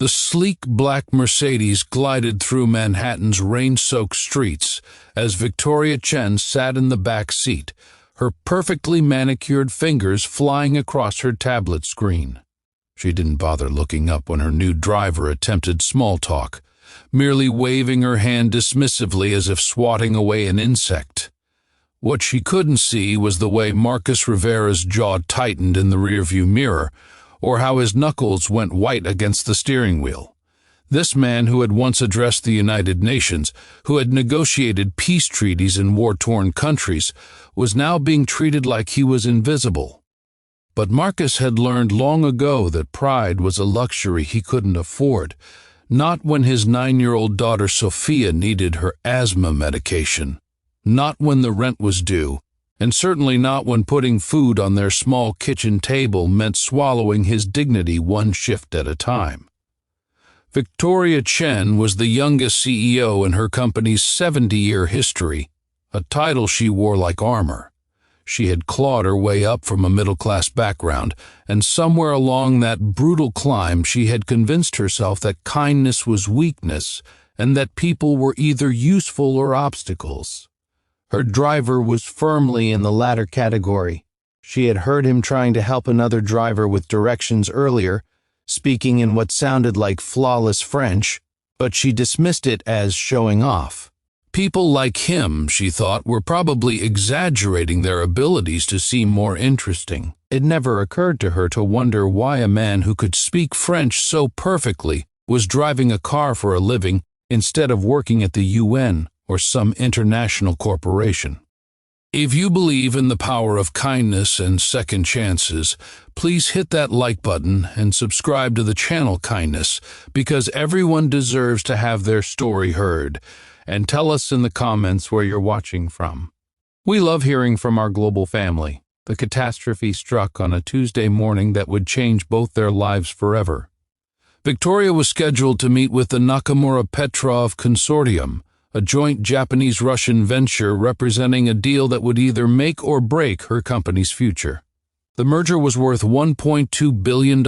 The sleek black Mercedes glided through Manhattan's rain-soaked streets as Victoria Chen sat in the back seat, her perfectly manicured fingers flying across her tablet screen. She didn't bother looking up when her new driver attempted small talk, merely waving her hand dismissively as if swatting away an insect. What she couldn't see was the way Marcus Rivera's jaw tightened in the rearview mirror, or how his knuckles went white against the steering wheel. This man who had once addressed the United Nations, who had negotiated peace treaties in war-torn countries, was now being treated like he was invisible. But Marcus had learned long ago that pride was a luxury he couldn't afford, not when his 9-year-old daughter Sophia needed her asthma medication, not when the rent was due, and certainly not when putting food on their small kitchen table meant swallowing his dignity one shift at a time. Victoria Chen was the youngest CEO in her company's 70-year history, a title she wore like armor. She had clawed her way up from a middle-class background, and somewhere along that brutal climb she had convinced herself that kindness was weakness and that people were either useful or obstacles. Her driver was firmly in the latter category. She had heard him trying to help another driver with directions earlier, speaking in what sounded like flawless French, but she dismissed it as showing off. People like him, she thought, were probably exaggerating their abilities to seem more interesting. It never occurred to her to wonder why a man who could speak French so perfectly was driving a car for a living instead of working at the UN or some international corporation. If you believe in the power of kindness and second chances, please hit that like button and subscribe to the channel Kindness, because everyone deserves to have their story heard. And tell us in the comments where you're watching from. We love hearing from our global family. The catastrophe struck on a Tuesday morning that would change both their lives forever. Victoria was scheduled to meet with the Nakamura-Petrov Consortium, a joint Japanese-Russian venture representing a deal that would either make or break her company's future. The merger was worth $1.2 billion,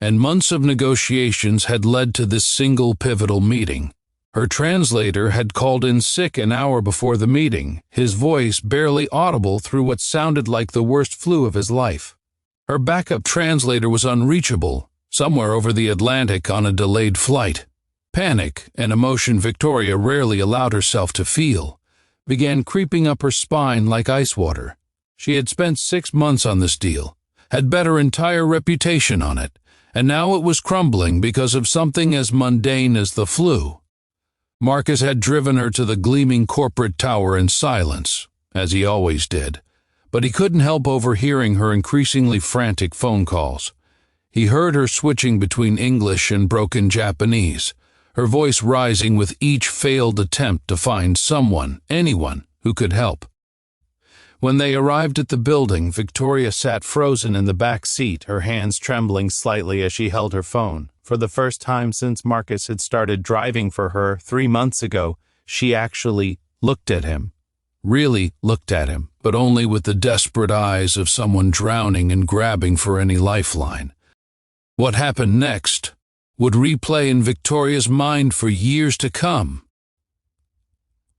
and months of negotiations had led to this single pivotal meeting. Her translator had called in sick an hour before the meeting, his voice barely audible through what sounded like the worst flu of his life. Her backup translator was unreachable, somewhere over the Atlantic on a delayed flight. Panic, an emotion Victoria rarely allowed herself to feel, began creeping up her spine like ice water. She had spent 6 months on this deal, had bet her entire reputation on it, and now it was crumbling because of something as mundane as the flu. Marcus had driven her to the gleaming corporate tower in silence, as he always did, but he couldn't help overhearing her increasingly frantic phone calls. He heard her switching between English and broken Japanese, her voice rising with each failed attempt to find someone, anyone, who could help. When they arrived at the building, Victoria sat frozen in the back seat, her hands trembling slightly as she held her phone. For the first time since Marcus had started driving for her 3 months ago, she actually looked at him. Really looked at him, but only with the desperate eyes of someone drowning and grabbing for any lifeline. What happened next would replay in Victoria's mind for years to come.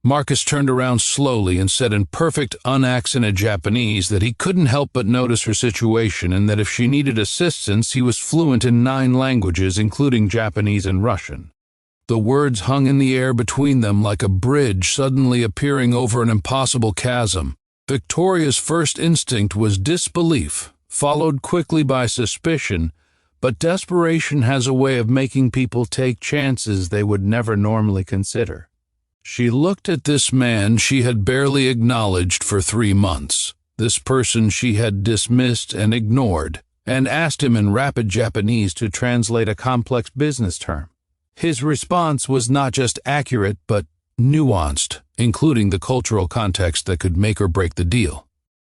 Marcus turned around slowly and said in perfect, unaccented Japanese that he couldn't help but notice her situation and that if she needed assistance, he was fluent in 9 languages, including Japanese and Russian. The words hung in the air between them like a bridge suddenly appearing over an impossible chasm. Victoria's first instinct was disbelief, followed quickly by suspicion, but desperation has a way of making people take chances they would never normally consider. She looked at this man she had barely acknowledged for 3 months, this person she had dismissed and ignored, and asked him in rapid Japanese to translate a complex business term. His response was not just accurate, but nuanced, including the cultural context that could make or break the deal.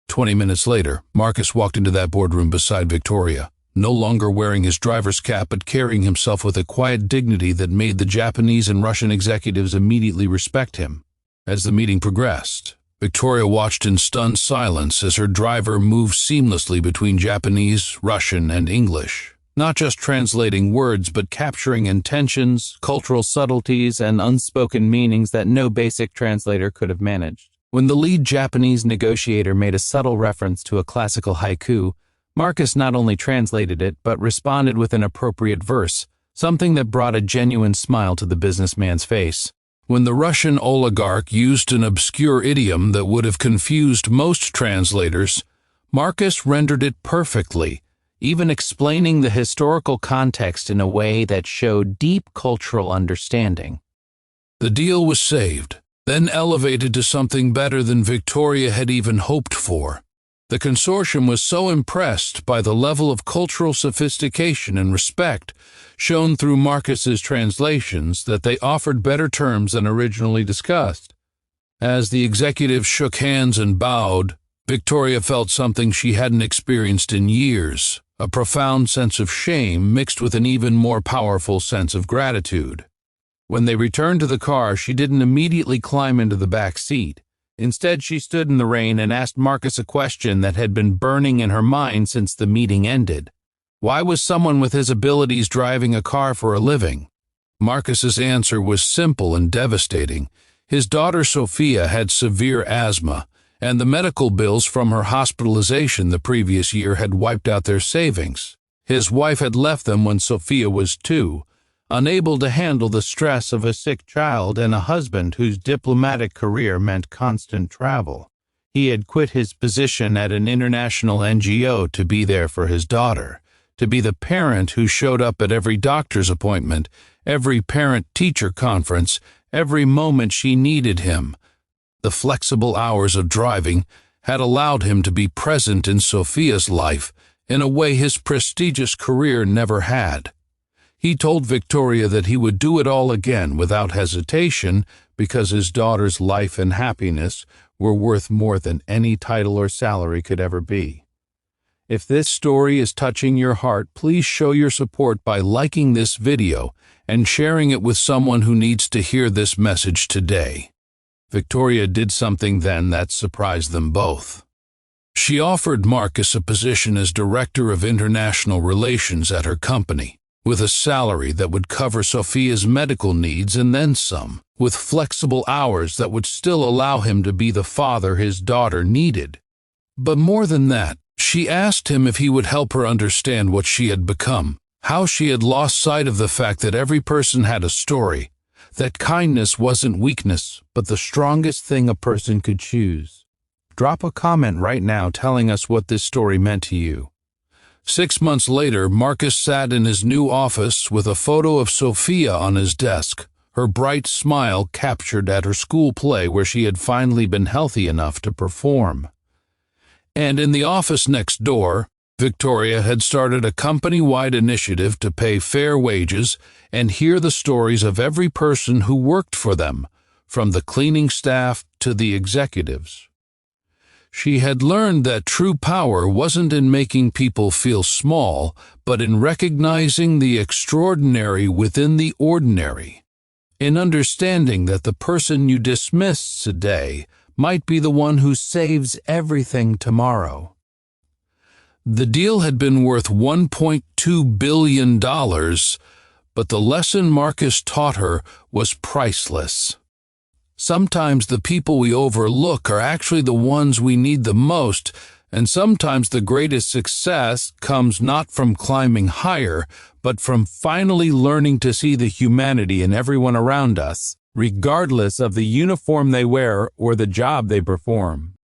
20 minutes later, Marcus walked into that boardroom beside Victoria, no longer wearing his driver's cap but carrying himself with a quiet dignity that made the Japanese and Russian executives immediately respect him. As the meeting progressed, Victoria watched in stunned silence as her driver moved seamlessly between Japanese, Russian, and English, not just translating words, but capturing intentions, cultural subtleties, and unspoken meanings that no basic translator could have managed. When the lead Japanese negotiator made a subtle reference to a classical haiku, Marcus not only translated it, but responded with an appropriate verse, something that brought a genuine smile to the businessman's face. When the Russian oligarch used an obscure idiom that would have confused most translators, Marcus rendered it perfectly, even explaining the historical context in a way that showed deep cultural understanding. The deal was saved, then elevated to something better than Victoria had even hoped for. The consortium was so impressed by the level of cultural sophistication and respect shown through Marcus's translations that they offered better terms than originally discussed. As the executives shook hands and bowed, Victoria felt something she hadn't experienced in years, a profound sense of shame mixed with an even more powerful sense of gratitude. When they returned to the car, she didn't immediately climb into the back seat. Instead, she stood in the rain and asked Marcus a question that had been burning in her mind since the meeting ended. Why was someone with his abilities driving a car for a living? Marcus's answer was simple and devastating. His daughter Sophia had severe asthma, and the medical bills from her hospitalization the previous year had wiped out their savings. His wife had left them when Sophia was 2, unable to handle the stress of a sick child and a husband whose diplomatic career meant constant travel. He had quit his position at an international NGO to be there for his daughter, to be the parent who showed up at every doctor's appointment, every parent-teacher conference, every moment she needed him. The flexible hours of driving had allowed him to be present in Sophia's life in a way his prestigious career never had. He told Victoria that he would do it all again without hesitation because his daughter's life and happiness were worth more than any title or salary could ever be. If this story is touching your heart, please show your support by liking this video and sharing it with someone who needs to hear this message today. Victoria did something then that surprised them both. She offered Marcus a position as Director of International Relations at her company, with a salary that would cover Sophia's medical needs and then some, with flexible hours that would still allow him to be the father his daughter needed. But more than that, she asked him if he would help her understand what she had become, how she had lost sight of the fact that every person had a story, that kindness wasn't weakness, but the strongest thing a person could choose. Drop a comment right now telling us what this story meant to you. 6 months later, Marcus sat in his new office with a photo of Sophia on his desk, her bright smile captured at her school play where she had finally been healthy enough to perform. And in the office next door, Victoria had started a company-wide initiative to pay fair wages and hear the stories of every person who worked for them, from the cleaning staff to the executives. She had learned that true power wasn't in making people feel small, but in recognizing the extraordinary within the ordinary, in understanding that the person you dismiss today might be the one who saves everything tomorrow. The deal had been worth $1.2 billion, but the lesson Marcus taught her was priceless. Sometimes the people we overlook are actually the ones we need the most, and sometimes the greatest success comes not from climbing higher, but from finally learning to see the humanity in everyone around us, regardless of the uniform they wear or the job they perform.